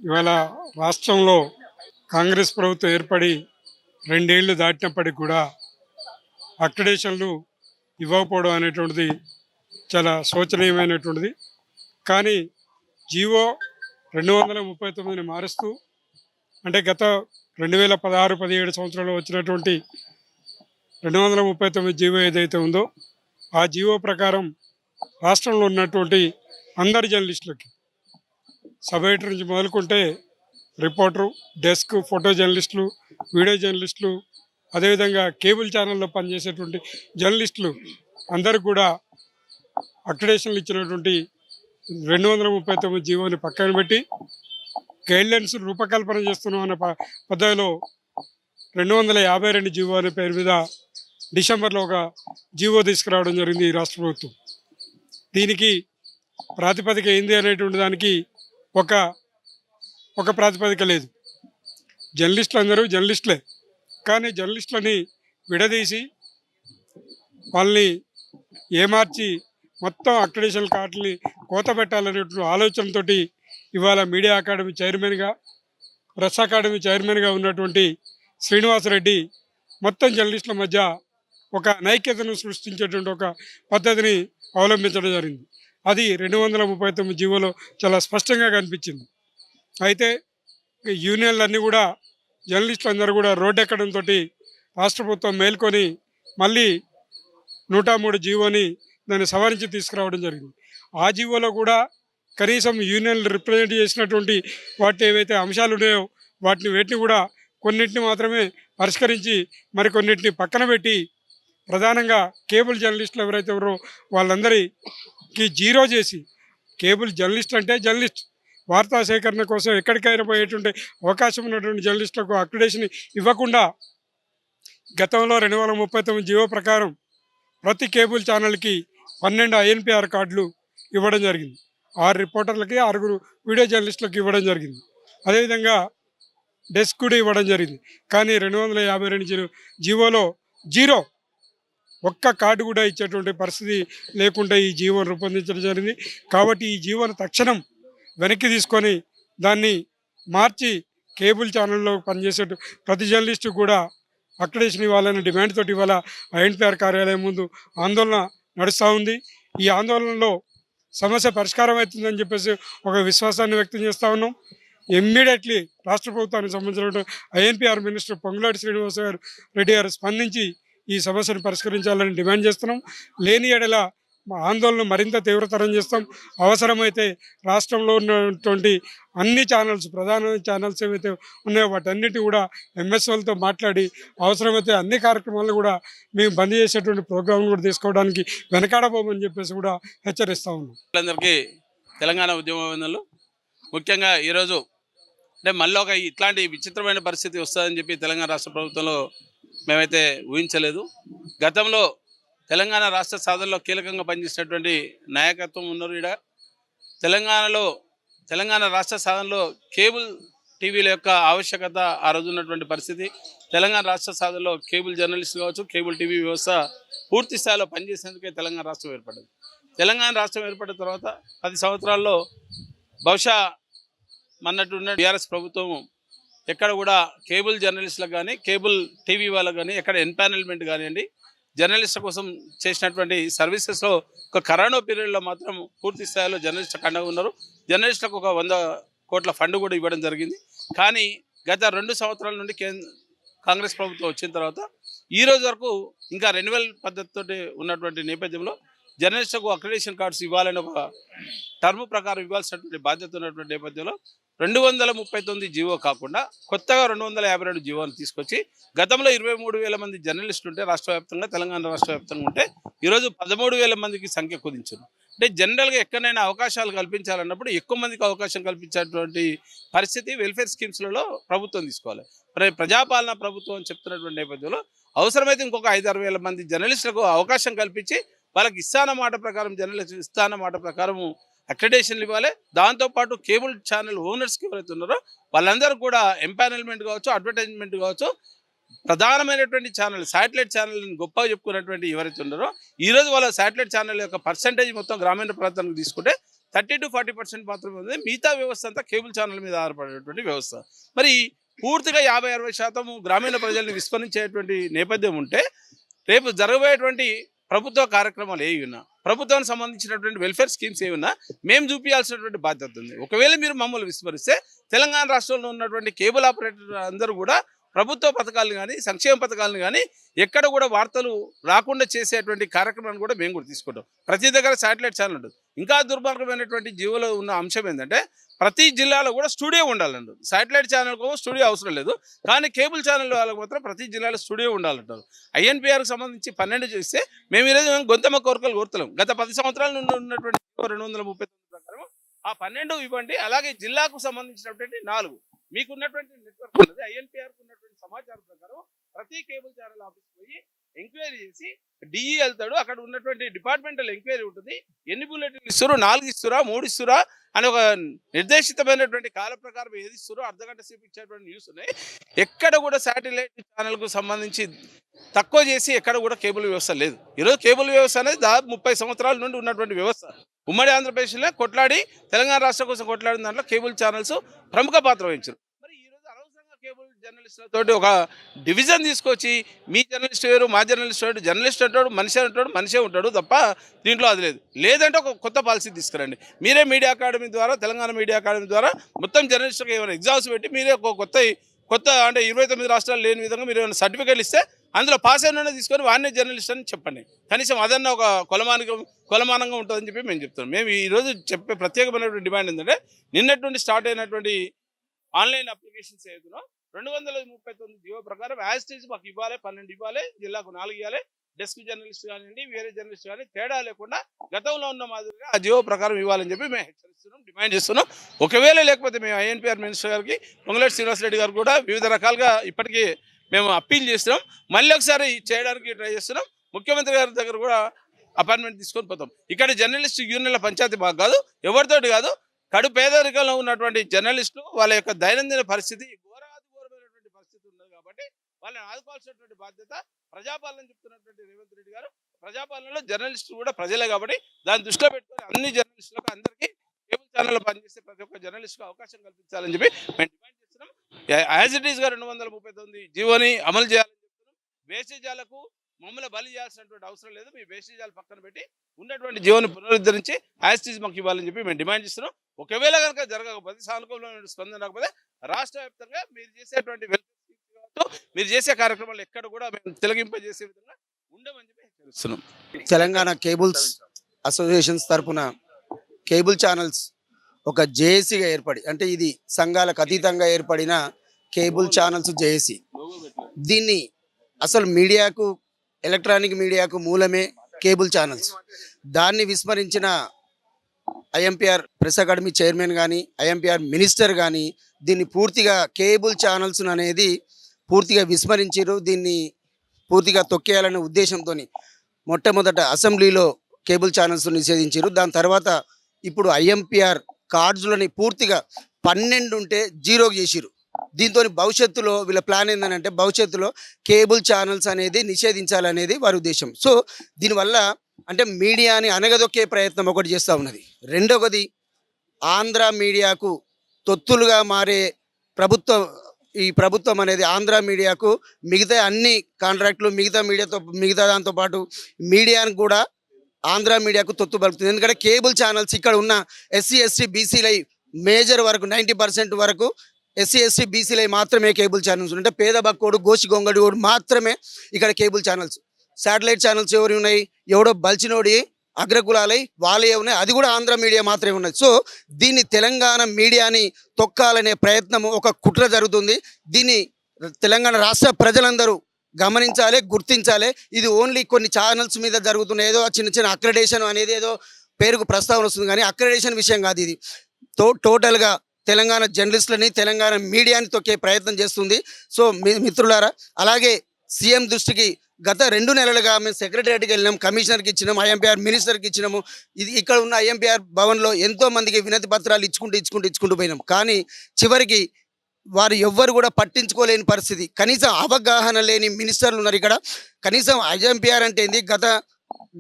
ఇవాళ రాష్ట్రంలో కాంగ్రెస్ ప్రభుత్వం ఏర్పడి 2 ఏళ్లు దాటినప్పటికి కూడా అక్రిడేషన్లు ఇవ్వకపోవడం అనేటువంటిది చాలా శోచనీయమైనటువంటిది. కానీ జీవో 239ని మారుస్తూ, అంటే గత 2016-17 సంవత్సరంలో వచ్చినటువంటి 239 జీవో ఏదైతే ఉందో ఆ జీవో ప్రకారం రాష్ట్రంలో ఉన్నటువంటి అందరి జర్నలిస్టులకి, సబ్ ఎడిటర్ నుంచి మొదలుకుంటే రిపోర్టరు, డెస్క్, ఫోటో జర్నలిస్టులు, వీడియో జర్నలిస్టులు, అదేవిధంగా కేబుల్ ఛానల్లో పనిచేసేటువంటి జర్నలిస్టులు అందరికి కూడా అక్రిడేషన్లు ఇచ్చినటువంటి 239 జీవోని పక్కన పెట్టి గైడ్లైన్స్ రూపకల్పన చేస్తున్నాం అన్న పద్ధతిలో 252 జీవో అనే పేరు మీద డిసెంబర్లో ఒక జీవో తీసుకురావడం జరిగింది ఈ రాష్ట్ర ప్రభుత్వం. దీనికి ప్రాతిపదిక ఏంది అనేటువంటి దానికి ఒక ప్రాతిపదిక లేదు. జర్నలిస్టులు అందరూ జర్నలిస్టులే, కానీ జర్నలిస్టులని విడదీసి వాళ్ళని ఏమార్చి మొత్తం అక్రిడేషన్ కార్డుని కోత పెట్టాలనేటువంటి ఆలోచనతో ఇవాళ మీడియా అకాడమీ చైర్మన్గా, ప్రెస్ అకాడమీ చైర్మన్గా ఉన్నటువంటి శ్రీనివాసరెడ్డి మొత్తం జర్నలిస్టుల మధ్య ఒక నైక్యతను సృష్టించేటువంటి ఒక పద్ధతిని అవలంబించడం జరిగింది. అది 239 జీవోలో చాలా స్పష్టంగా కనిపించింది. అయితే యూనియన్లన్నీ కూడా, జర్నలిస్టులు అందరూ కూడా రోడ్డు ఎక్కడంతో రాష్ట్ర ప్రభుత్వం మేల్కొని మళ్ళీ 103 జీవోని దాన్ని సవరించి తీసుకురావడం జరిగింది. ఆ జీవోలో కూడా కనీసం యూనియన్లు రిప్రజెంట్ చేసినటువంటి వాటి ఏవైతే అంశాలు ఉన్నాయో వేటిని కూడా కొన్నింటిని మాత్రమే పరిష్కరించి మరికొన్నింటిని పక్కన పెట్టి ప్రధానంగా కేబుల్ జర్నలిస్టులు ఎవరైతే ఉన్నారో వాళ్ళందరికీ జీరో చేసి, కేబుల్ జర్నలిస్ట్ అంటే జర్నలిస్ట్, వార్తా సేకరణ కోసం ఎక్కడికైనా పోయేటువంటి అవకాశం ఉన్నటువంటి జర్నలిస్టులకు అక్రిడేషన్ ఇవ్వకుండా గతంలో 239 జీవో ప్రకారం ప్రతి కేబుల్ ఛానల్కి 12 ఐఎన్పిఆర్ కార్డులు ఇవ్వడం జరిగింది. 6 రిపోర్టర్లకి, 6 వీడియో జర్నలిస్టులకు ఇవ్వడం జరిగింది. అదేవిధంగా డెస్క్ కూడా ఇవ్వడం జరిగింది. కానీ 252 జీవోలో జీరో, ఒక్క కార్డు కూడా ఇచ్చేటువంటి పరిస్థితి లేకుండా ఈ జీవోను రూపొందించడం జరిగింది. కాబట్టి ఈ జీవోను తక్షణం వెనక్కి తీసుకొని దాన్ని మార్చి కేబుల్ ఛానల్లో పనిచేసే ప్రతి జర్నలిస్టు కూడా అక్రిడేషన్ ఇవ్వాలనే డిమాండ్ తోటి ఇవాళ ఐఎన్పిఆర్ కార్యాలయం ముందు ఆందోళన నడుస్తూ ఉంది. ఈ ఆందోళనలో సమస్య పరిష్కారం అవుతుందని చెప్పేసి ఒక విశ్వాసాన్ని వ్యక్తం చేస్తూ ఉన్నాం. ఇమ్మీడియట్లీ రాష్ట్ర ప్రభుత్వానికి సంబంధించిన ఐఎన్పిఆర్ మినిస్టర్ పొంగులేటి శ్రీనివాస రెడ్డి గారు స్పందించి ఈ సమస్యను పరిష్కరించాలని డిమాండ్ చేస్తున్నాం. లేని ఎడల మా ఆందోళన మరింత తీవ్రతరం చేస్తాం. అవసరమైతే రాష్ట్రంలో ఉన్నటువంటి అన్ని ఛానల్స్, ప్రధాన ఛానల్స్ ఏవైతే ఉన్నాయో వాటన్నిటి కూడా ఎంఎస్ఓలతో మాట్లాడి అవసరమైతే అన్ని కార్యక్రమాలను కూడా మేము బంద్ చేసేటువంటి ప్రోగ్రాంలు కూడా తీసుకోవడానికి వెనకాడబోమని చెప్పేసి కూడా హెచ్చరిస్తూ ఉన్నాం. అందరికీ తెలంగాణ ఉద్యమవేత్తలు, ముఖ్యంగా ఈరోజు అంటే మళ్ళీ ఒక ఇట్లాంటి విచిత్రమైన పరిస్థితి వస్తుందని చెప్పి తెలంగాణ రాష్ట్ర ప్రభుత్వంలో మేమైతే ఊహించలేదు. గతంలో తెలంగాణ రాష్ట్ర సాధనలో కీలకంగా పనిచేసినటువంటి నాయకత్వం ఉన్నారు. ఇక్కడ తెలంగాణ రాష్ట్ర సాధనలో కేబుల్ టీవీల యొక్క ఆవశ్యకత ఆ రోజు ఉన్నటువంటి పరిస్థితి, తెలంగాణ రాష్ట్ర సాధనలో కేబుల్ జర్నలిస్ట్ కావచ్చు, కేబుల్ టీవీ వ్యవస్థ పూర్తి స్థాయిలో పనిచేసేందుకే తెలంగాణ రాష్ట్రం ఏర్పడింది. తెలంగాణ రాష్ట్రం ఏర్పడిన తర్వాత 10 సంవత్సరాల్లో బహుశా మన్నట్టున్న టీఆర్ఎస్ ప్రభుత్వం ఎక్కడ కూడా కేబుల్ జర్నలిస్టులకు కానీ, కేబుల్ టీవీ వాళ్ళకు కానీ ఎక్కడ ఎన్పానల్మెంట్ కానివ్వండి, జర్నలిస్టుల కోసం చేసినటువంటి సర్వీసెస్లో ఒక కరోనా పీరియడ్లో మాత్రం పూర్తి స్థాయిలో జర్నలిస్టులకు అండగా ఉన్నారు. జర్నలిస్టులకు ఒక 100 కోట్ల ఫండ్ కూడా ఇవ్వడం జరిగింది. కానీ గత 2 సంవత్సరాల నుండి కాంగ్రెస్ ప్రభుత్వం వచ్చిన తర్వాత ఈ రోజు వరకు ఇంకా రెన్యువల్ పద్ధతితో ఉన్నటువంటి నేపథ్యంలో జర్నలిస్టులకు అక్రిడేషన్ కార్డ్స్ ఇవ్వాలని ఒక టర్మ్ ప్రకారం ఇవ్వాల్సినటువంటి బాధ్యత ఉన్నటువంటి నేపథ్యంలో 239 జీవో కాకుండా కొత్తగా 252 జీవోని తీసుకొచ్చి గతంలో 23,000 మంది జర్నలిస్టులు ఉంటే రాష్ట్ర వ్యాప్తంగా, తెలంగాణ రాష్ట్ర వ్యాప్తంగా ఉంటే ఈరోజు 13,000 మందికి సంఖ్య కుదించారు. అంటే జనరల్గా ఎక్కడైనా అవకాశాలు కల్పించాలన్నప్పుడు ఎక్కువ మందికి అవకాశం కల్పించేటువంటి పరిస్థితి వెల్ఫేర్ స్కీమ్స్లలో ప్రభుత్వం తీసుకోవాలి. ప్రజాపాలన ప్రభుత్వం అని చెప్తున్నటువంటి నేపథ్యంలో అవసరమైతే ఇంకొక 5-6 వేల మంది జర్నలిస్టులకు అవకాశం కల్పించి వాళ్ళకి ఇస్తాన మాట ప్రకారం, జర్నలిస్ట్ ఇస్తాన మాట ప్రకారం అక్రిడేషన్లు ఇవ్వాలి. దాంతోపాటు కేబుల్ ఛానల్ ఓనర్స్కి ఎవరైతే ఉన్నారో వాళ్ళందరూ కూడా ఎంపానల్మెంట్ కావచ్చు, అడ్వర్టైజ్మెంట్ కావచ్చు, ప్రధానమైనటువంటి ఛానల్ శాటిలైట్ ఛానల్ని గొప్పగా చెప్పుకున్నటువంటి ఎవరైతే ఉన్నారో ఈరోజు వాళ్ళ శాటిలైట్ ఛానల్ యొక్క పర్సంటేజ్ మొత్తం గ్రామీణ ప్రాంతానికి తీసుకుంటే 30-40% మాత్రమే ఉంది. మిగతా వ్యవస్థ అంతా కేబుల్ ఛానల్ మీద ఆధారపడేటువంటి వ్యవస్థ. మరి పూర్తిగా 50-60% గ్రామీణ ప్రజల్ని విస్మరించేటువంటి నేపథ్యం ఉంటే రేపు జరగబోయేటువంటి ప్రభుత్వ కార్యక్రమాలు ఏవి ఉన్నా, ప్రభుత్వానికి సంబంధించినటువంటి వెల్ఫేర్ స్కీమ్స్ ఏవి ఉన్నా మేము చూపించాల్సినటువంటి బాధ్యత ఉంది. ఒకవేళ మీరు మమ్మల్ని విస్మరిస్తే తెలంగాణ రాష్ట్రంలో ఉన్నటువంటి కేబుల్ ఆపరేటర్ అందరూ కూడా ప్రభుత్వ పథకాలను కానీ సంక్షేమ పథకాలను కానీ ఎక్కడ కూడా వార్తలు రాకుండా చేసేటువంటి కార్యక్రమాన్ని కూడా మేము కూడా తీసుకుంటాం. ప్రతి దగ్గర శాటిలైట్ ఛానల్ ఉంటుంది. ఇంకా దుర్మార్గమైనటువంటి జీవోలో ఉన్న అంశం ఏంటంటే ప్రతి జిల్లాలో కూడా స్టూడియో ఉండాలంటారు. శాటిలైట్ ఛానల్కు స్టూడియో అవసరం లేదు, కానీ కేబుల్ ఛానల్ వాళ్ళకి మాత్రం ప్రతి జిల్లాలో స్టూడియో ఉండాలంటారు. INPRకి సంబంధించి 12 చేస్తే మేము ఈరోజు గొంతమ్మ కోరికలు కోరుతున్నాం. గత 10 సంవత్సరాల నుండి ఉన్నటువంటి 239 ప్రకారం ఆ 12 ఇవ్వండి. అలాగే జిల్లాకు సంబంధించినటువంటి 4 మీకున్నటువంటి నెట్వర్క్ ఉన్నది. INPRకు ఉన్నటువంటి సమాచారం ప్రకారం ప్రతి కేబుల్ ఛానల్ ఆఫీస్ పోయి ఎంక్వైరీ చేసి DE వెళ్తాడు. అక్కడ ఉన్నటువంటి డిపార్ట్మెంటల్ ఎంక్వైరీ ఉంటుంది. ఎన్ని బుల్లెటిన్లు ఇస్తారు, 4 ఇస్తురా, 3 ఇస్తురా అని ఒక నిర్దేశితమైనటువంటి కాల ప్రకారం ఏది ఇస్తారో అర్ధగంట సేపు ఇచ్చేటువంటి న్యూస్ ఉన్నాయి. ఎక్కడ కూడా శాటిలైట్ ఛానల్కు సంబంధించి తక్కువ చేసి ఎక్కడ కూడా కేబుల్ వ్యవస్థ లేదు. ఈరోజు కేబుల్ వ్యవస్థ అనేది దాదాపు 30 సంవత్సరాల నుండి ఉన్నటువంటి వ్యవస్థ. ఉమ్మడి ఆంధ్రప్రదేశ్లో కొట్లాడి తెలంగాణ రాష్ట్రం కోసం కొట్లాడిన దాంట్లో కేబుల్ ఛానల్స్ ప్రముఖ పాత్ర వహించారు. మరి ఈరోజు అనవసరంగా కేబుల్ జర్నలిస్టులతో ఒక డివిజన్ తీసుకొచ్చి మీ జర్నలిస్ట్ వేరు, మా జర్నలిస్ట్ వేరు, జర్నలిస్ట్ అంటాడు మనిషే ఉంటాడు తప్ప దీంట్లో అది లేదు. లేదంటే ఒక కొత్త పాలసీ తీసుకురండి. మీరే మీడియా అకాడమీ ద్వారా, తెలంగాణ మీడియా అకాడమీ ద్వారా మొత్తం జర్నలిస్టులకు ఏమైనా ఎగ్జామ్స్ పెట్టి మీరే ఒక కొత్త అంటే 29 రాష్ట్రాలు లేని విధంగా మీరు ఏమైనా సర్టిఫికేట్లు ఇస్తే అందులో పాస్ అయినా తీసుకొని వాడినే జర్నలిస్ట్ అని చెప్పండి. కనీసం అదన్నా ఒక కొలమానంగా ఉంటుందని చెప్పి మేము చెప్తున్నాం. మేము ఈరోజు చెప్పే ప్రత్యేకమైనటువంటి డిమాండ్ ఏంటంటే నిన్నటి నుండి స్టార్ట్ అయినటువంటి ఆన్లైన్ అప్లికేషన్స్ ఏదైనా 239 జీవో ప్రకారం యాజిటీస్ మాకు ఇవ్వాలి, 12 ఇవ్వాలి, జిల్లాకు 4 ఇవ్వాలి. డెస్క్ జర్నలిస్ట్ కానివ్వండి, వేరే జర్నలిస్ట్ కానీ తేడా లేకుండా గతంలో ఉన్న మాదిరిగా ఆ జీవో ప్రకారం ఇవ్వాలని చెప్పి మేము హెచ్చరిస్తున్నాం, డిమాండ్ చేస్తున్నాం. ఒకవేళ లేకపోతే మేము INPR మినిస్టర్ గారికి, పొంగులేటి శ్రీనివాసరెడ్డి గారు కూడా వివిధ రకాలుగా ఇప్పటికీ మేము అప్పీల్ చేస్తున్నాం. మళ్ళీ ఒకసారి చేయడానికి ట్రై చేస్తున్నాం. ముఖ్యమంత్రి గారి దగ్గర కూడా అపాయింట్మెంట్ తీసుకొని పోతాం. ఇక్కడ జర్నలిస్ట్ యూనియన్ల పంచాయతీ మాకు కాదు, ఎవరితోటి కాదు. కడు పేదరికంలో ఉన్నటువంటి జర్నలిస్టులు వాళ్ళ యొక్క దైనందిన పరిస్థితి ఘోరమైనటువంటి పరిస్థితి ఉన్నది కాబట్టి వాళ్ళని ఆదుకోవాల్సినటువంటి బాధ్యత ప్రజాపాలన చెప్తున్నటువంటి రేవంత్ రెడ్డి గారు. ప్రజాపాలనలో జర్నలిస్టులు కూడా ప్రజలే కాబట్టి దాన్ని దృష్టిలో పెట్టుకొని అన్ని జర్నలిస్టులకు అందరికీ కేబుల్ ఛానల్లో పనిచేసే ప్రతి ఒక్క జర్నలిస్టుకు అవకాశం కల్పించాలని చెప్పి మేము డిమాండ్ చేస్తున్నాం. యాజ్ ఇట్ ఈస్గా 239 జీవోని అమలు చేయాలని చెప్తున్నాం. వేసేజాలకు మమ్మల్ని బలి చేయాల్సినటువంటి అవసరం లేదు. మీ వేసేజాలు పక్కన పెట్టి ఉన్నటువంటి జీవోని పునరుద్ధరించి యాజ్ ఇట్ ఈస్ మాకు ఇవ్వాలని చెప్పి మేము డిమాండ్ చేస్తున్నాం. ఒకవేళ కనుక జరగకపోతే, సానుకూలమైన స్పందన రాకపోతే రాష్ట్ర వ్యాప్తంగా మీరు చేసేటువంటి మీరు చేసే కార్యక్రమాలు ఎక్కడ కూడా మేము తిలగింపజేసే విధంగా ఉండమని చెప్పి హెచ్చరిస్తున్నాం. తెలంగాణ కేబుల్స్ అసోసియేషన్స్ తరఫున కేబుల్ ఛానల్స్ ఒక జేఏసీగా ఏర్పడి, అంటే ఇది సంఘాలకు అతీతంగా ఏర్పడిన కేబుల్ ఛానల్స్ జేఏసీ. దీన్ని అసలు మీడియాకు, ఎలక్ట్రానిక్ మీడియాకు మూలమే కేబుల్ ఛానల్స్. దాన్ని విస్మరించిన INPR ప్రెస్ అకాడమీ చైర్మన్ కానీ, INPR మినిస్టర్ కానీ దీన్ని పూర్తిగా కేబుల్ ఛానల్స్ అనేది పూర్తిగా విస్మరించారు. దీన్ని పూర్తిగా తొక్కేయాలనే ఉద్దేశంతో మొట్టమొదట అసెంబ్లీలో కేబుల్ ఛానల్స్ నిషేధించారు. దాని తర్వాత ఇప్పుడు INPR కార్డ్స్లని పూర్తిగా 12 ఉంటే 0 చేసిరు. దీంతో భవిష్యత్తులో వీళ్ళ ప్లాన్ ఏంటంటే భవిష్యత్తులో కేబుల్ ఛానల్స్ అనేది నిషేధించాలనేది వారి ఉద్దేశం. సో దీనివల్ల అంటే మీడియాని అనగదొక్కే ప్రయత్నం ఒకటి చేస్తూ ఉన్నది. రెండవది ఆంధ్ర మీడియాకు తొత్తులుగా మారే ప్రభుత్వం అనేది ఆంధ్ర మీడియాకు మిగతా అన్ని కాంట్రాక్టులు మిగతా దాంతో పాటు మీడియాను కూడా ఆంధ్ర మీడియాకు తొత్తు పలుకుతుంది. ఎందుకంటే కేబుల్ ఛానల్స్ ఇక్కడ ఉన్న SC ST BCలై మేజర్ వరకు 90% వరకు SC ST BCలై మాత్రమే కేబుల్ ఛానల్స్ అంటే పేద బక్కోడు, గోసి గొంగడిగోడు మాత్రమే ఇక్కడ కేబుల్ ఛానల్స్. శాటిలైట్ ఛానల్స్ ఎవరు ఉన్నాయి, ఎవడో బల్చినోడి అగ్రకులాలై వాళ్ళే ఉన్నాయి, అది కూడా ఆంధ్ర మీడియా మాత్రమే ఉన్నది. సో దీన్ని తెలంగాణ మీడియాని తొక్కాలనే ప్రయత్నము ఒక కుట్ర జరుగుతుంది. దీన్ని తెలంగాణ రాష్ట్ర ప్రజలందరూ గమనించాలి, గుర్తించాలి. ఇది ఓన్లీ కొన్ని ఛానల్స్ మీద జరుగుతున్న ఏదో చిన్న అక్రెడిటేషన్ అనేది ఏదో పేరుకు ప్రస్తావన వస్తుంది, కానీ అక్రెడిటేషన్ విషయం కాదు. ఇది టోటల్గా తెలంగాణ జర్నలిస్టులని, తెలంగాణ మీడియాని తొక్కే ప్రయత్నం చేస్తుంది. సో మిత్రులారా, అలాగే సీఎం దృష్టికి గత 2 నెలలుగా మేము సెక్రటరియట్కి వెళ్ళినాం, కమిషనర్కి ఇచ్చినాము, INPR మినిస్టర్కి ఇచ్చినాము. ఇది ఇక్కడ ఉన్న INPR భవన్లో ఎంతో మందికి వినతి పత్రాలు ఇచ్చుకుంటూ పోయినాం. కానీ చివరికి వారు ఎవ్వరు కూడా పట్టించుకోలేని పరిస్థితి. కనీసం అవగాహన లేని మినిస్టర్లు ఉన్నారు ఇక్కడ. కనీసం INPR అంటే ఏంది,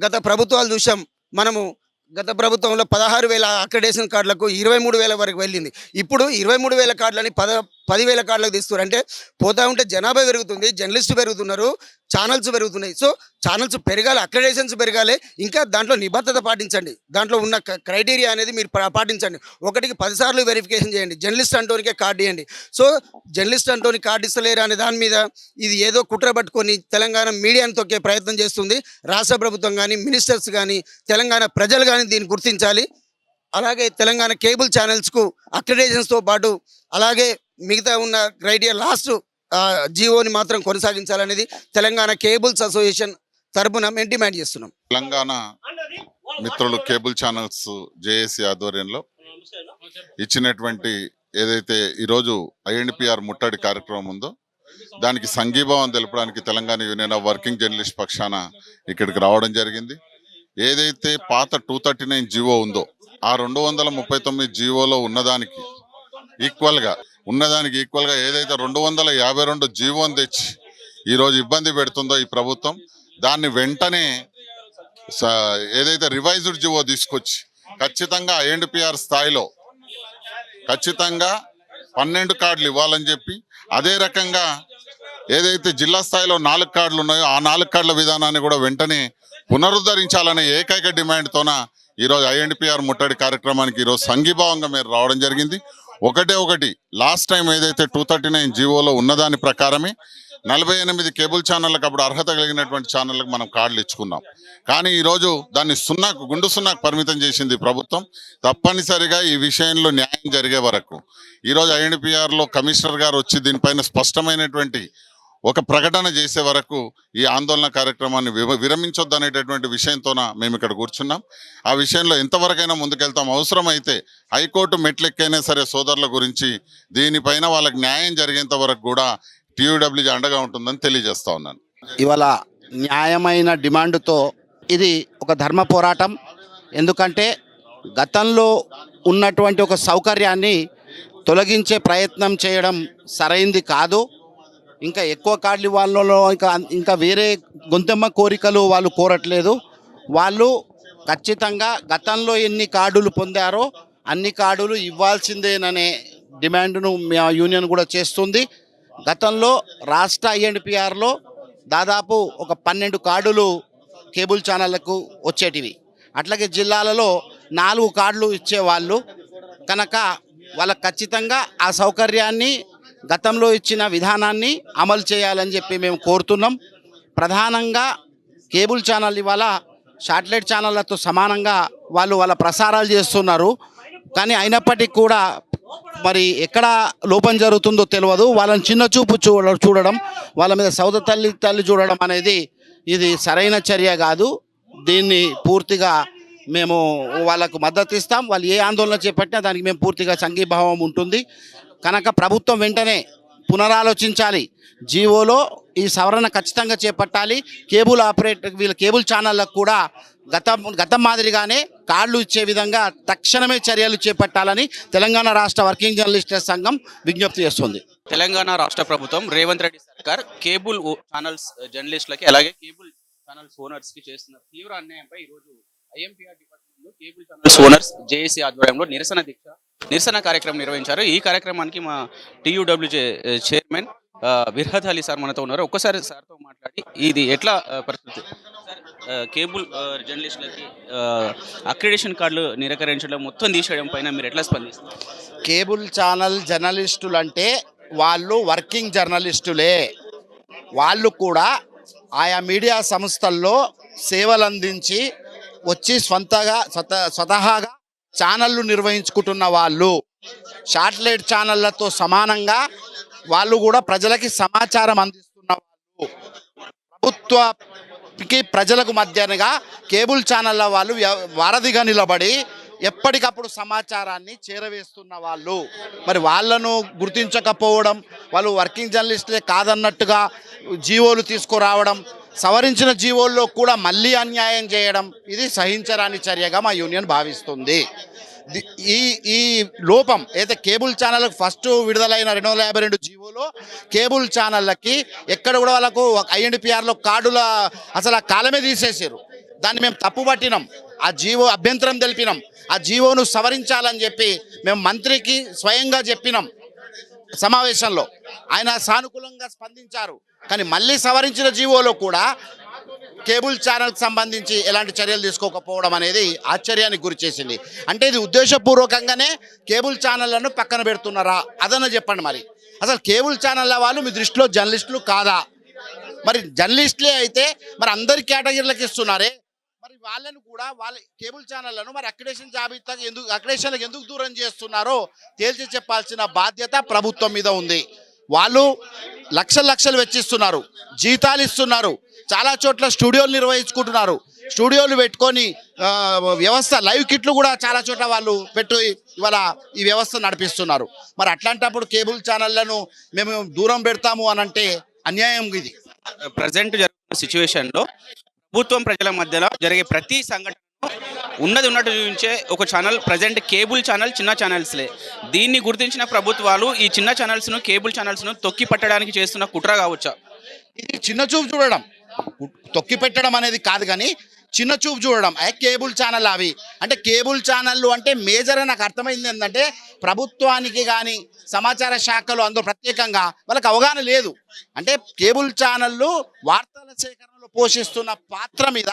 గత ప్రభుత్వాలు చూసాం మనము. గత ప్రభుత్వంలో 16,000 అక్రిడేషన్ కార్డులకు 23,000 వరకు వెళ్ళింది. ఇప్పుడు 23,000 కార్డులని 10,000 కార్డులకు తీస్తున్నారు. అంటే పోతా ఉంటే జనాభా పెరుగుతుంది, జర్నలిస్టు పెరుగుతున్నారు, ఛానల్స్ పెరుగుతున్నాయి. సో ఛానల్స్ పెరగాలి, అక్రిడేషన్స్ పెరగాలి. ఇంకా దాంట్లో నిబద్ధత పాటించండి, దాంట్లో ఉన్న క్రైటీరియా అనేది మీరు పాటించండి. ఒకటికి 10 సార్లు వెరిఫికేషన్ చేయండి. జర్నలిస్ట్ అంటోనికే కార్డు ఇవ్వండి. సో జర్నలిస్ట్ అంటోని కార్డు ఇస్తలేరు అనే దాని మీద ఇది ఏదో కుట్ర పట్టుకొని తెలంగాణ మీడియాను తొక్కే ప్రయత్నం చేస్తుంది. రాష్ట్ర ప్రభుత్వం కానీ, మినిస్టర్స్ కానీ, తెలంగాణ ప్రజలు కానీ దీన్ని గుర్తించాలి. అలాగే తెలంగాణ కేబుల్ ఛానల్స్కు అక్రిడేషన్స్తో పాటు అలాగే మిగతా ఉన్న క్రైటీరియా లాస్ట్ జియోని మాత్రం కొనసాగించాలనేది తెలంగాణ కేబుల్స్ అసోసియేషన్ తరపున మేము డిమాండ్ చేస్తున్నాం. తెలంగాణ మిత్రులు కేబుల్ ఛానల్స్ జేఏసీ ఆధ్వర్యంలో ఇచ్చినటువంటి ఏదైతే ఈరోజు ఐఎన్పిఆర్ ముట్టడి కార్యక్రమం ఉందో దానికి సంఘీభావం తెలపడానికి Telangana union of working journalist పక్షాన ఇక్కడికి రావడం జరిగింది. ఏదైతే పాత 239 జీవో ఉందో ఆ 239 జీవోలో ఉన్నదానికి ఈక్వల్గా ఏదైతే 252 జీవోని తెచ్చి ఈరోజు ఇబ్బంది పెడుతుందో ఈ ప్రభుత్వం, దాన్ని వెంటనే ఏదైతే రివైజ్డ్ జీవో తీసుకొచ్చి ఖచ్చితంగా ఐఎన్పిఆర్ స్థాయిలో ఖచ్చితంగా 12 కార్డులు ఇవ్వాలని చెప్పి, అదే రకంగా ఏదైతే జిల్లా స్థాయిలో 4 కార్డులు ఉన్నాయో ఆ 4 కార్డుల విధానాన్ని కూడా వెంటనే పునరుద్ధరించాలనే ఏకైక డిమాండ్తోన ఈరోజు ఐఎన్పిఆర్ ముట్టడి కార్యక్రమానికి ఈరోజు సంఘీభావంగా మీరు రావడం జరిగింది. ఒకటి లాస్ట్ టైం ఏదైతే 239 జీవోలో ఉన్నదాని ప్రకారమే 48 కేబుల్ ఛానళ్ళకు అప్పుడు అర్హత కలిగినటువంటి ఛానళ్ళకు మనం కార్డులు ఇచ్చుకున్నాం. కానీ ఈరోజు దాన్ని గుండు సున్నాకు పరిమితం చేసింది ప్రభుత్వం. తప్పనిసరిగా ఈ విషయంలో న్యాయం జరిగే వరకు ఈరోజు ఐఎన్పిఆర్లో కమిషనర్ గారు వచ్చి దీనిపైన స్పష్టమైనటువంటి ఒక ప్రకటన చేసే వరకు ఈ ఆందోళన కార్యక్రమాన్ని విరమించొద్దు అనేటటువంటి విషయంతోన మేము ఇక్కడ కూర్చున్నాం. ఆ విషయంలో ఎంతవరకైనా ముందుకెళ్తాం. అవసరమైతే హైకోర్టు మెట్లెక్కైనా సరే సోదరుల గురించి దీనిపైన వాళ్ళకి న్యాయం జరిగేంత వరకు కూడా టీయూడబ్ల్యూజీ అండగా ఉంటుందని తెలియజేస్తా ఉన్నాను. ఇవాళ న్యాయమైన డిమాండ్తో ఇది ఒక ధర్మ పోరాటం. ఎందుకంటే గతంలో ఉన్నటువంటి ఒక సౌకర్యాన్ని తొలగించే ప్రయత్నం చేయడం సరైంది కాదు. ఇంకా ఎక్కువ కార్డులు వాళ్ళలో ఇంకా వేరే గొంతెమ్మ కోరికలు వాళ్ళు కోరట్లేదు. వాళ్ళు ఖచ్చితంగా గతంలో ఎన్ని కార్డులు పొందారో అన్ని కార్డులు ఇవ్వాల్సిందేననే డిమాండ్ను మా యూనియన్ కూడా చేస్తుంది. గతంలో రాష్ట్ర ఐఎన్పిఆర్లో దాదాపు ఒక 12 కార్డులు కేబుల్ ఛానళ్లకు వచ్చేటివి. అట్లాగే జిల్లాలలో 4 కార్డులు ఇచ్చేవాళ్ళు కనుక వాళ్ళకు ఖచ్చితంగా ఆ సౌకర్యాన్ని గతంలో ఇచ్చిన విధానాన్ని అమలు చేయాలని చెప్పి మేము కోరుతున్నాం. ప్రధానంగా కేబుల్ ఛానల్ ఇవాళ శాటిలైట్ ఛానళ్ళతో సమానంగా వాళ్ళ ప్రసారాలు చేస్తున్నారు. కానీ అయినప్పటికీ కూడా మరి ఎక్కడ లోపం జరుగుతుందో తెలియదు. వాళ్ళని చిన్న చూపు చూడడం, వాళ్ళ మీద సౌద తల్లి చూడడం అనేది ఇది సరైన చర్య కాదు. దీన్ని పూర్తిగా మేము వాళ్ళకు మద్దతు ఇస్తాం. వాళ్ళు ఏ ఆందోళన చేపట్టినా దానికి మేము పూర్తిగా సంఘీభావం ఉంటుంది. కనుక ప్రభుత్వం వెంటనే పునరాలోచించాలి. జీవోలో ఈ సవరణ ఖచ్చితంగా చేపట్టాలి. కేబుల్ వీళ్ళ కేబుల్ ఛానళ్ళకు కూడా గతం మాదిరిగానే కార్డులు ఇచ్చే విధంగా తక్షణమే చర్యలు చేపట్టాలని తెలంగాణ రాష్ట్ర వర్కింగ్ జర్నలిస్టుల సంఘం విజ్ఞప్తి చేస్తుంది. తెలంగాణ రాష్ట్ర ప్రభుత్వం రేవంత్ రెడ్డి సర్కార్ కేబుల్ ఛానల్స్ జర్నలిస్టులకి అలాగే కేబుల్ ఛానల్స్ ఓనర్స్కి చేస్తున్న తీవ్ర అన్యాయంపై ఈరోజు ఐఎంపీఆర్ డిపార్ట్మెంట్లో కేబుల్ ఛానల్స్ ఓనర్స్ జేఏసీ ఆధ్వర్యంలో నిరసన కార్యక్రమం నిర్వహించారు. ఈ కార్యక్రమానికి మా టీయూడబ్ల్యూజే చైర్మన్ విర్హత్ అలీ సార్ మనతో ఉన్నారు. ఒక్కసారి సార్తో మాట్లాడి ఇది ఎట్లా పరిస్థితి సార్, కేబుల్ జర్నలిస్టులకి అక్రిడేషన్ కార్డులు నిరాకరించడం మొత్తం తీసేయడం పైన మీరు ఎట్లా స్పందిస్తారు? కేబుల్ ఛానల్ జర్నలిస్టులు అంటే వాళ్ళు వర్కింగ్ జర్నలిస్టులే. వాళ్ళు కూడా ఆయా మీడియా సంస్థల్లో సేవలు అందించి వచ్చి స్వతహాగా ఛానళ్ళు నిర్వహించుకుంటున్న వాళ్ళు. శాటిలైట్ ఛానళ్లతో సమానంగా వాళ్ళు కూడా ప్రజలకి సమాచారం అందిస్తున్న వాళ్ళు. ప్రభుత్వకి ప్రజలకు మధ్యనగా కేబుల్ ఛానళ్ళ వాళ్ళు వారధిగా నిలబడి ఎప్పటికప్పుడు సమాచారాన్ని చేరవేస్తున్న వాళ్ళు. మరి వాళ్ళను గుర్తించకపోవడం, వాళ్ళు వర్కింగ్ జర్నలిస్టులే కాదన్నట్టుగా జీవోలు తీసుకురావడం, సవరించిన జీవోల్లో కూడా మళ్ళీ అన్యాయం చేయడం ఇది సహించరాని చర్యగా మా యూనియన్ భావిస్తుంది. ఈ లోపం అయితే కేబుల్ ఛానళ్ళకు ఫస్ట్ విడుదలైన 252 జీవోలో కేబుల్ ఛానళ్ళకి ఎక్కడ కూడా వాళ్ళకు ఐఎన్పిఆర్లో కార్డుల అసలు ఆ కాలమే తీసేసారు. దాన్ని మేము తప్పుపట్టినాం, ఆ జీవో అభ్యంతరం తెలిపినాం, ఆ జీవోను సవరించాలని చెప్పి మేము మంత్రికి స్వయంగా చెప్పినాం సమావేశంలో. ఆయన సానుకూలంగా స్పందించారు. కానీ మళ్ళీ సవరించిన జీవోలో కూడా కేబుల్ ఛానల్కి సంబంధించి ఎలాంటి చర్యలు తీసుకోకపోవడం అనేది ఆశ్చర్యానికి గురి చేసింది. అంటే ఇది ఉద్దేశపూర్వకంగానే కేబుల్ ఛానళ్లను పక్కన పెడుతున్నారా అదన చెప్పండి. మరి అసలు కేబుల్ ఛానళ్ళ వాళ్ళు మీ దృష్టిలో జర్నలిస్టులు కాదా? మరి జర్నలిస్టులే అయితే మరి అందరి కేటగిరీలకు ఇస్తున్నారే, మరి వాళ్ళను కూడా వాళ్ళ కేబుల్ ఛానళ్లను మరి అక్రిడేషన్లకు ఎందుకు దూరం చేస్తున్నారో తేల్చి చెప్పాల్సిన బాధ్యత ప్రభుత్వం మీద ఉంది. వాళ్ళు లక్షలు వెచ్చిస్తున్నారు, జీతాలు ఇస్తున్నారు, చాలా చోట్ల స్టూడియోలు నిర్వహించుకుంటున్నారు, స్టూడియోలు పెట్టుకొని వ్యవస్థ లైవ్ కిట్లు కూడా చాలా చోట్ల వాళ్ళు పెట్టి ఇవాళ ఈ వ్యవస్థ నడిపిస్తున్నారు. మరి అట్లాంటప్పుడు కేబుల్ ఛానళ్లను మేము దూరం పెడతాము అని అంటే అన్యాయం. ఇది ప్రజెంట్ జరుగుతున్న సిచ్యువేషన్లో ప్రభుత్వం ప్రజల మధ్యలో జరిగే ప్రతి సంఘటన ఉన్నట్టు చూపించే ఒక ఛానల్ ప్రజెంట్ కేబుల్ ఛానల్, చిన్న ఛానల్స్లే. దీన్ని గుర్తించిన ప్రభుత్వాలు ఈ చిన్న ఛానల్స్ను, కేబుల్ ఛానల్స్ను తొక్కి పట్టడానికి చేస్తున్న కుట్ర కావచ్చా? ఇది చిన్న చూపు చూడడం, తొక్కి పెట్టడం అనేది కాదు, కానీ చిన్న చూపు చూడడం. కేబుల్ ఛానల్ అవి అంటే కేబుల్ ఛానళ్ళు అంటే మేజర్ అని నాకు అర్థమైంది ఏంటంటే ప్రభుత్వానికి కానీ సమాచార శాఖలు అందరూ ప్రత్యేకంగా వాళ్ళకి అవగాహన లేదు. అంటే కేబుల్ ఛానళ్ళు వార్తల సేకరణలో పోషిస్తున్న పాత్ర మీద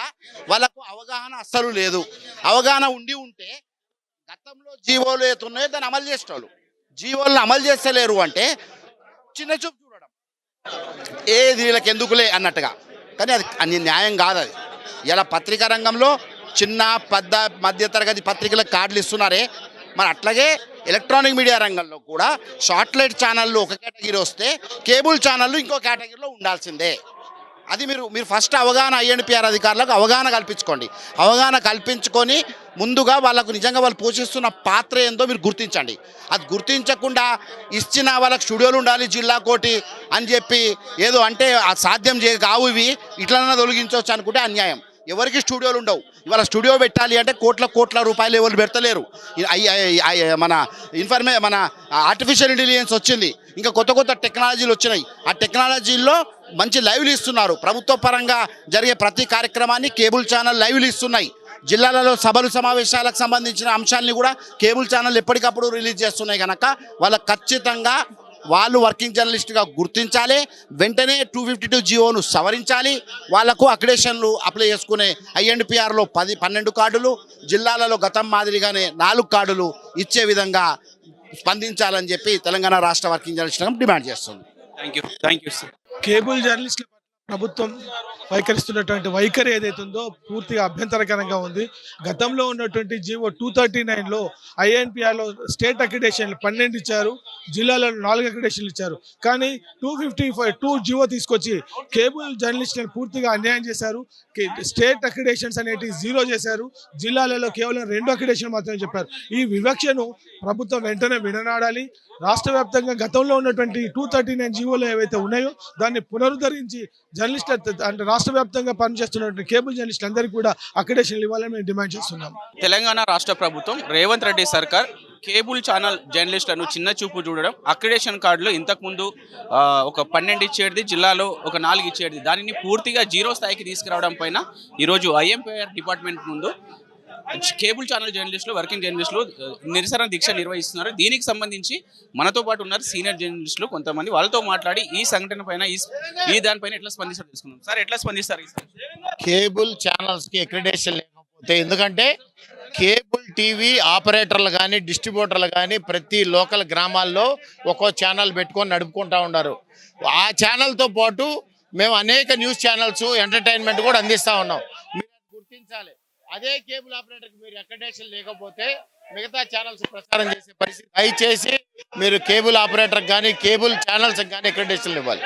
వాళ్ళకు అవగాహన అస్సలు లేదు. అవగాహన ఉంటే గతంలో జీవోలు ఏతున్నాయో దాన్ని అమలు చేసేవాళ్ళు, జీవోలను అమలు చేస్తలేరు అంటే చిన్న చూపు చూడడం, ఏది వీళ్ళకి ఎందుకులే అన్నట్టుగా. కానీ అది న్యాయం కాదు. అది ఇలా పత్రికా రంగంలో చిన్న మధ్యతరగతి పత్రికలకు కార్డులు ఇస్తున్నారే, మరి అట్లాగే ఎలక్ట్రానిక్ మీడియా రంగంలో కూడా శాటిలైట్ ఛానళ్ళు ఒక కేటగిరీ వస్తే కేబుల్ ఛానళ్ళు ఇంకో కేటగిరీలో ఉండాల్సిందే. అది మీరు ఫస్ట్ అవగాహన ఐఎన్పిఆర్ అధికారులకు అవగాహన కల్పించుకోండి. అవగాహన కల్పించుకొని ముందుగా వాళ్ళకు నిజంగా వాళ్ళు పోషిస్తున్న పాత్ర ఏందో మీరు గుర్తించండి. అది గుర్తించకుండా ఇచ్చిన వాళ్ళకి స్టూడియోలు ఉండాలి జిల్లా కోటి అని చెప్పి ఏదో అంటే సాధ్యం కావు, ఇవి ఇట్లన్నా తొలగించవచ్చు అనుకుంటే అన్యాయం. ఎవరికి స్టూడియోలు ఉండవు. ఇవాళ స్టూడియో పెట్టాలి అంటే కోట్ల రూపాయలు ఎవరు పెడతలేరు. మన ఆర్టిఫిషియల్ ఇంటెలిజెన్స్ వచ్చింది, ఇంకా కొత్త టెక్నాలజీలు వచ్చినాయి. ఆ టెక్నాలజీల్లో మంచి లైవ్లు ఇస్తున్నారు. ప్రభుత్వ పరంగా జరిగే ప్రతి కార్యక్రమాన్ని కేబుల్ ఛానల్ లైవ్లు ఇస్తున్నాయి. జిల్లాలలో సభలు సమావేశాలకు సంబంధించిన అంశాలని కూడా కేబుల్ ఛానల్ ఎప్పటికప్పుడు రిలీజ్ చేస్తున్నాయి. కనుక వాళ్ళకి ఖచ్చితంగా వాళ్ళు వర్కింగ్ జర్నలిస్ట్గా గుర్తించాలి. వెంటనే 252 జీవోను సవరించాలి. వాళ్లకు అక్రిడేషన్లు అప్లై చేసుకునే ఐఎన్పిఆర్లో 12 కార్డులు, జిల్లాలలో గతం మాదిరిగానే 4 కార్డులు ఇచ్చే విధంగా స్పందించాలని చెప్పి తెలంగాణ రాష్ట్ర వర్కింగ్ జర్నలిస్ట్ డిమాండ్ చేస్తుంది. Thank you sir. కేబుల్ జర్నలిస్టుల ప్రభుత్వం వైఖరిస్తున్నటువంటి వైఖరి ఏదైతుందో పూర్తిగా అభ్యంతరకరంగా ఉంది. గతంలో ఉన్నటువంటి జీవో 239లో ఐఎన్పిఆర్లో స్టేట్ అక్రిడేషన్లు 12 ఇచ్చారు, జిల్లాలో 4 అక్రిడేషన్లు ఇచ్చారు. కానీ 255 జీవో తీసుకొచ్చి కేబుల్ జర్నలిస్టులను పూర్తిగా అన్యాయం చేశారు. స్టేట్ అక్రిడేషన్స్ అనేటివి 0 చేశారు, జిల్లాలలో కేవలం 2 అక్రిడేషన్ మాత్రమే చెప్పారు. ఈ వివక్షను ప్రభుత్వం వెంటనే విడనాడాలి. రాష్ట్ర వ్యాప్తంగా గతంలో ఉన్నటువంటి 239 జీవోలు ఏవైతే ఉన్నాయో దాన్ని పునరుద్ధరించి జర్నలిస్టులు అంటే రాష్ట్ర వ్యాప్తంగా పనిచేస్తున్నటువంటి కేబుల్ జర్నలిస్టులు అందరికీ కూడా అక్రిడేషన్లు ఇవ్వాలని మేము డిమాండ్ చేస్తున్నాం. తెలంగాణ రాష్ట్ర ప్రభుత్వం రేవంత్ రెడ్డి సర్కార్ కేబుల్ ఛానల్ జర్నలిస్టులను చిన్న చూపు చూడడం, అక్రిడేషన్ కార్డులు ఇంతకుముందు ఒక 12 ఇచ్చేది, జిల్లాలో ఒక 4 ఇచ్చేది, దానిని పూర్తిగా 0 స్థాయికి తీసుకురావడం పైన ఈరోజు ఐఎంపీఆర్ డిపార్ట్మెంట్ ముందు కేబుల్ ఛానల్ జర్నలిస్టులు, వర్కింగ్ జర్నలిస్టులు నిరసన దీక్ష నిర్వహిస్తున్నారు. దీనికి సంబంధించి మనతో పాటు ఉన్నారు సీనియర్ జర్నలిస్టులు కొంతమంది. వాళ్ళతో మాట్లాడి ఈ సంఘటన పైన ఈ దానిపైన ఎట్లా స్పందిస్తారు తెలుసుకున్నాం. సార్, ఎట్లా స్పందిస్తారు? కేబుల్ ఛానల్స్కి అక్రిడేషన్ లేకపోతే, ఎందుకంటే కేబుల్ టీవీ ఆపరేటర్లు కానీ డిస్ట్రిబ్యూటర్లు కానీ ప్రతి లోకల్ గ్రామాల్లో ఒక్కో ఛానల్ పెట్టుకొని నడుపుకుంటూ ఉన్నారు. ఆ ఛానల్తో పాటు మేము అనేక న్యూస్ ఛానల్స్, ఎంటర్టైన్మెంట్ కూడా అందిస్తూ ఉన్నాం. మీరు గుర్తించాలి. అదే కేబుల్ ఆపరేటర్కి మీరు అక్రిడేషన్ లేకపోతే మిగతా ఛానల్స్ ప్రసారం చేసే పరిస్థితి. దయచేసి మీరు కేబుల్ ఆపరేటర్కి కానీ కేబుల్ ఛానల్స్కి కానీ అక్రిడేషన్లు ఇవ్వాలి.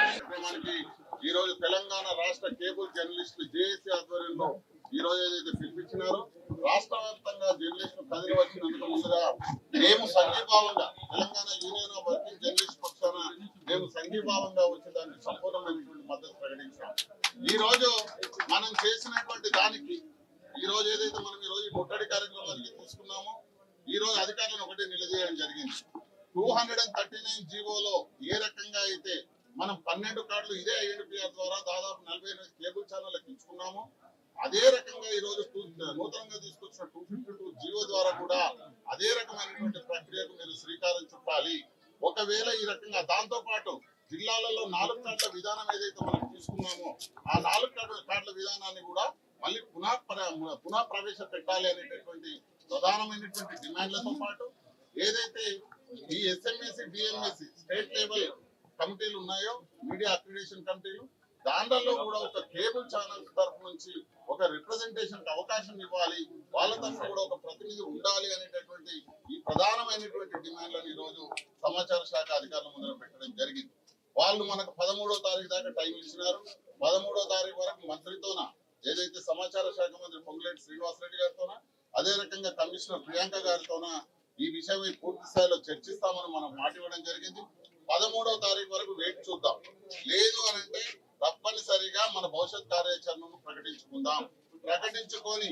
ఈ రోజు తెలంగాణ రాష్ట్ర కేబుల్ జర్నలిస్టులు జేఏసీ ఆధ్వర్యంలో ఈ రోజు ఏదైతే పిలిపించినారో రాష్ట్ర వ్యాప్తంగా జర్నలిస్టులు కదిలి వచ్చినందుకు ముందుగా మేము సంఘీభావంగా Telangana union of working journalist పక్షాన మేము సంఘీభావంగా వచ్చి దానికి సంపూర్ణమైనటువంటి మద్దతు ప్రకటించాం. ఈ రోజు మనం చేసినటువంటి దానికి ఈ రోజు ఏదైతే మనం ఈ రోజు ముట్టడి కార్యక్రమానికి తీసుకున్నామో ఈ రోజు అధికారులను ఒకటే నిలదీయడం జరిగింది. 239 జీవోలో ఏ రకంగా అయితే మనం 12 కార్డులు ఇదే ఐఎన్పిఆర్ ద్వారా దాదాపు 48 కేబుల్ ఛానళ్ళకి ఇచ్చుకున్నాము, అదే రకంగా ఈ రోజు రకంగా దాంతో పాటు జిల్లాలలో 4 కార్డుల విధానం ఏదైతే మనం తీసుకున్నామో ఆ 4 కార్డుల విధానాన్ని కూడా మళ్ళీ పునః ప్రవేశపెట్టాలి అనేటటువంటి ప్రధానమైనటువంటి డిమాండ్లతో పాటు ఏదైతే ఈ ఎస్ఎంఎసి డిఎంఎసి స్టేట్ లెవెల్ కమిటీలు ఉన్నాయో మీడియా అక్రిడేషన్ కమిటీలు దాంట్లో కూడా ఒక కేబుల్ ఛానల్స్ తరఫు నుంచి ఒక రిప్రజెంటేషన్ అవకాశం ఇవ్వాలి, వాళ్ళ తరఫున కూడా ఒక ప్రతినిధి ఉండాలి అనేటటువంటి ఈ ప్రధానమైనటువంటి డిమాండ్లను ఈ రోజు సమాచార శాఖ అధికారుల ముందర పెట్టడం జరిగింది. వాళ్ళు మనకు 13వ తారీఖు దాకా టైం ఇచ్చినారు. 13వ తారీఖు వరకు మంత్రితోన ఏదైతే సమాచార శాఖ మంత్రి పొంగులేటి శ్రీనివాసరెడ్డి గారితోన అదే రకంగా కమిషనర్ ప్రియాంక గారితోన ఈ విషయమై పూర్తి స్థాయిలో చర్చిస్తామని మనం మాట ఇవ్వడం జరిగింది. 13వ తారీఖు వరకు వేచి చూద్దాం. లేదు అని అంటే తప్పనిసరిగా మన భవిష్యత్ కార్యాచరణను ప్రకటించుకొని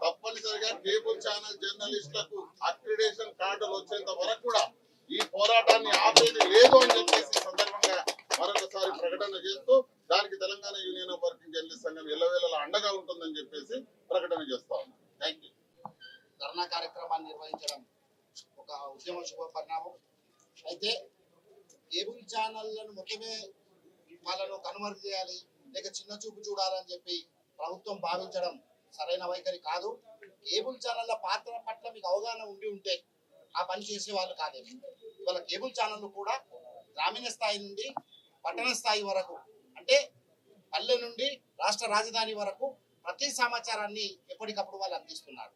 తప్పనిసరిగా కేబుల్ ఛానల్ జర్నలిస్టులకు అక్రిడేషన్ కార్డులు వచ్చేంత వరకు కూడా ఈ పోరాటాన్ని ఆపేది లేదు అని చెప్పేసి సందర్భంగా మరొకసారి ప్రకటన చేస్తూ దానికి Telangana union of working journalist సంఘం ఎల్లవేళలా అండగా ఉంటుందని చెప్పేసి ప్రకటన చేస్తా ఉన్నాం. Thank you. ధర్నా కార్యక్రమాన్ని నిర్వహించడం ఒక ఉద్యమ శుభ పరిణామం. అయితే కేబుల్ ఛానళ్లను మొత్తమే వాళ్ళను కనుమరుగు చేయాలి, లేక చిన్న చూపు చూడాలని చెప్పి ప్రభుత్వం భావించడం సరైన వైఖరి కాదు. కేబుల్ ఛానళ్ల పాత్ర పట్ల మీకు అవగాహన ఉంటే ఆ పని చేసే వాళ్ళు కాదేమి. ఇవాళ కేబుల్ ఛానళ్ళు కూడా గ్రామీణ స్థాయి నుండి పట్టణ స్థాయి వరకు, అంటే పల్లె నుండి రాష్ట్ర రాజధాని వరకు ప్రతి సమాచారాన్ని ఎప్పటికప్పుడు వాళ్ళు అందిస్తున్నారు.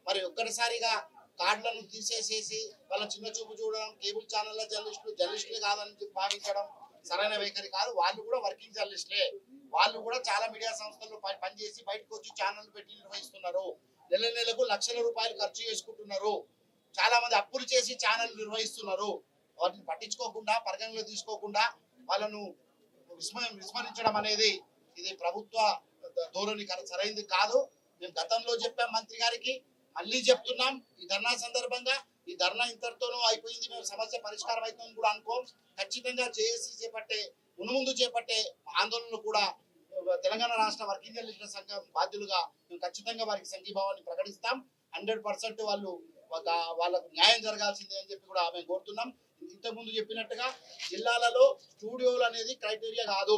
మరి ఒక్కసారిగా కార్డులను తీసేసేసి వాళ్ళ చిన్న చూపు చూడడం, కేబుల్ ఛానళ్ళ జర్నలిస్టులే కాదని భావించడం సరైన వైఖరి కాదు. వాళ్ళు కూడా వర్కింగ్ జర్నలిస్టులే. వాళ్ళు కూడా చాలా మీడియా సంస్థల్లో పనిచేసి బయటకు వచ్చి ఛానల్ పెట్టి నిర్వహిస్తున్నారు. నెలకు లక్షల రూపాయలు ఖర్చు చేసుకుంటున్నారు. చాలా మంది అప్పులు చేసి ఛానల్ నిర్వహిస్తున్నారు. వాటిని పట్టించుకోకుండా, పరిగణలో తీసుకోకుండా వాళ్ళను విస్మరించడం అనేది ఇది ప్రభుత్వ ధోరణి సరైనది కాదు. మేము గతంలో చెప్పాం మంత్రి గారికి, మళ్ళీ చెప్తున్నాం. ఈ ధర్నా సందర్భంగా ఈ ధర్నా ఇంతటితోనూ అయిపోయింది, మేము సమస్య పరిష్కారం అవుతుందని కూడా అనుకోం. ఖచ్చితంగా జేఏసీ ముందు చేపట్టే ఆందోళనలు కూడా తెలంగాణ రాష్ట్ర వర్కింగ్ జర్నలిస్టుల సంఘం బాధ్యులుగా మేము ఖచ్చితంగా వారికి సంఘీభావాన్ని ప్రకటిస్తాం. 100% వాళ్ళకు న్యాయం జరగాల్సిందే అని చెప్పి కూడా మేము కోరుతున్నాం. ఇంతకుముందు చెప్పినట్టుగా జిల్లాలలో స్టూడియోలు అనేది క్రైటీరియా కాదు.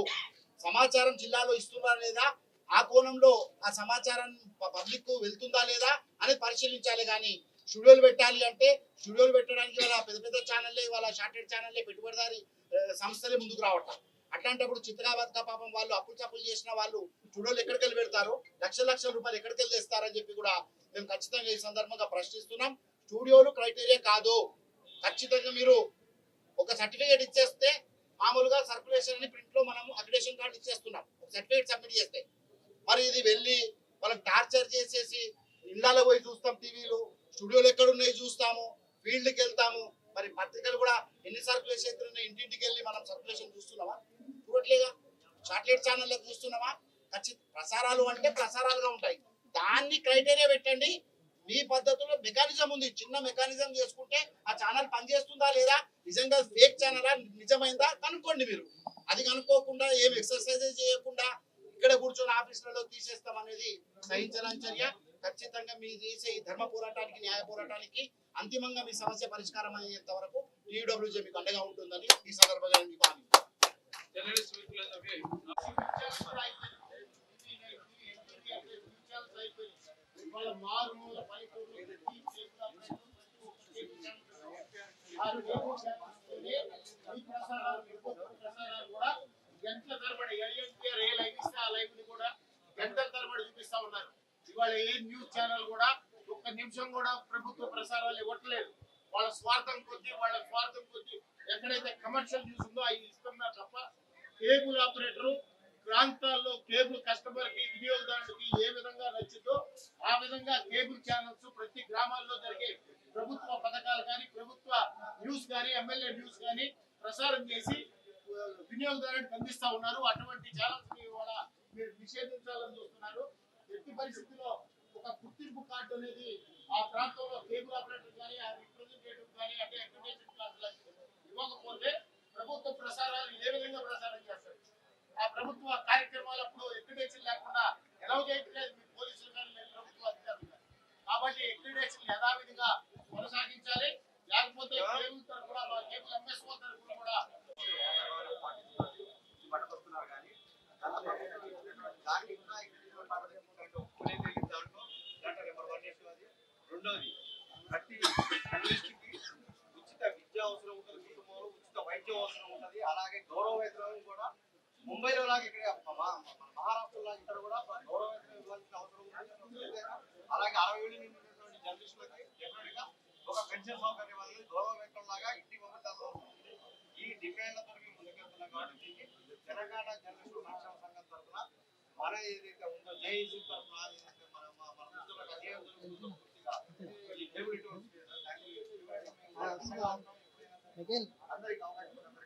సమాచారం జిల్లాలో ఇస్తున్నారా లేదా, ఆ కోణంలో ఆ సమాచారం పబ్లిక్ వెళ్తుందా లేదా అనేది పరిశీలించాలి. కానీ స్టూడియోలు పెట్టాలి అంటే స్టూడియోలు పెట్టడానికి వాళ్ళ పెద్ద ఛానల్లే, వాళ్ళ షార్టెడ్ ఛానల్లే, పెట్టుబడిదారి సంస్థలే ముందుకు రావటం. అట్లాంటప్పుడు చిత్తగా బతుక పాపం వాళ్ళు అప్పులు చేసిన వాళ్ళు స్టూడియోలు ఎక్కడికి వెళ్ళి పెడతారు, లక్షల రూపాయలు ఎక్కడికి వెళ్ళి తెస్తారని చెప్పి కూడా మేము ఖచ్చితంగా ఈ సందర్భంగా ప్రశ్నిస్తున్నాం. స్టూడియోలు క్రైటీరియా కాదు. ఖచ్చితంగా మీరు ఒక సర్టిఫికేట్ ఇచ్చేస్తే, మామూలుగా సర్క్యులేషన్ అని ప్రింట్ లో మనం అక్రిడేషన్ కార్డు ఇచ్చేస్తున్నాం, ఒక సర్టిఫికేట్ సబ్మిట్ చేస్తే. మరి ఇది వెళ్ళి వాళ్ళకి టార్చర్ చేసేసి ఇళ్ళలో పోయి చూస్తాం, టీవీలు స్టూడియోలు ఎక్కడున్నాయి చూస్తాము, ఫీల్డ్కి వెళ్తాము. మరి పత్రికలు కూడా ఎన్ని సర్క్యులేషన్ ఉన్నాయి, ఇంటింటికి వెళ్ళి మనం సర్క్యులేషన్ చూస్తున్నామా? చూడట్లేగా. సాటిలైట్ ఛానల్లో చూస్తున్నామా? ప్రసారాలు అంటే ప్రసారాలుగా ఉంటాయి. దాన్ని క్రైటీరియా పెట్టండి. మీ పద్ధతిలో మెకానిజం ఉంది, చిన్న మెకానిజం చేసుకుంటే ఆ ఛానల్ పనిచేస్తుందా లేదా, నిజంగా ఫేక్ ఛానలా నిజమైందా కనుక్కోండి. మీరు అది కనుక్కోకుండా ఏం ఎక్సర్సైజ్ చేయకుండా ఇక్కడ కూర్చొని ఆఫీసులలో తీసేస్తాం అనేది సహించని చర్య. ఖచ్చితంగా మీరు చేసే ఈ ధర్మ పోరాటానికి, న్యాయ పోరాటానికి అంతిమంగా మీ సమస్య పరిష్కారం అయ్యేంత వరకు టీడబ్ల్యూజే మీకు అండగా ఉంటుందని ఈ సందర్భంగా మీకు హామీ. గంటల తరబడి గంటల తరబడి చూపిస్తా ఉన్నారు. ఇవాళ ఏ న్యూస్ ఛానల్ కూడా ఒక్క నిమిషం కూడా ప్రభుత్వ ప్రసారాలు ఇవ్వట్లేదు. వాళ్ళ స్వార్థం కొద్ది ఎక్కడైతే కమర్షియల్ న్యూస్ ఉందో అవి ఇస్తున్నారు తప్ప కేబుల్ ఆపరేటరు ప్రాంతాల్లో కేబుల్ కస్టమర్ కి, వినియోగదారుడికి ఏ విధంగా నచ్చిందో ఆ విధంగా కేబుల్ ఛానల్స్ ప్రతి గ్రామాల్లో జరిగే ప్రభుత్వ పథకాలు కానీ, ప్రభుత్వ న్యూస్ కానీ, ఎమ్మెల్యే న్యూస్ కానీ ప్రసారం చేసి వినియోగదారుడికి అందిస్తా ఉన్నారు. అటువంటి ఛానల్స్ ని ఇవాళ మీరు నిషేధించాలని చూస్తున్నారు. ఎట్టి పరిస్థితుల్లో ఒక గుర్తింపు కార్డు అనేది ఆ ప్రాంతంలో కేబుల్ ఆపరేటర్ కానీ, ఆ రిప్రజెంటేటివ్ కానీ, అంటే అక్రిడేషన్ కార్డు ఇవ్వకపోతే ప్రభుత్వ ప్రసారాలు ఏ విధంగా ప్రసారం చేస్తారు? ఆ ప్రభుత్వ కార్యక్రమాలప్పుడు అక్రిడేషన్ లేకుండా ఎలా చేయట్లేదు మీ పోలీసులు కానీ, ప్రభుత్వ అధికారులు కానీ. కాబట్టి అక్రిడేషన్ యథావిధిగా కొనసాగించాలి. లేకపోతే కేబుల్ తరఫున, కేబుల్ ఎంఎస్ఓ తరఫున కూడా అలాగే గౌరవ వేతనం కూడా ముంబైలో లాగా ఇక్కడ మన మహారాష్ట్రలో లాగా ఇక్కడ కూడా గౌరవ వేతనం ఇవ్వాల్సిన అవసరం ఉంది. అలాగే 60,000 నిండినటువంటి జర్నలిస్టులకి డెఫినెట్ గా ఒక పెన్షన్ సౌకర్యం అనేది గౌరవ వేతనం లాగా ఇంటికి పంపించాల్సిన అవసరం ఉంది. ఈ డిమాండ్లతో మేము ముందుకెళ్తున్నాం కాబట్టి దీనికి తెలంగాణ జర్నలిస్టు సంక్షేమ సంఘం తరఫున మన ఏదైతే ఉందో జేఏసీ తరఫున ఏదైతే మన మిత్రులకు అన్యాయం జరుగుతుందో పూర్తిగా ఈ కేబుల్ నెట్వర్క్ అందరికీ అవకాశం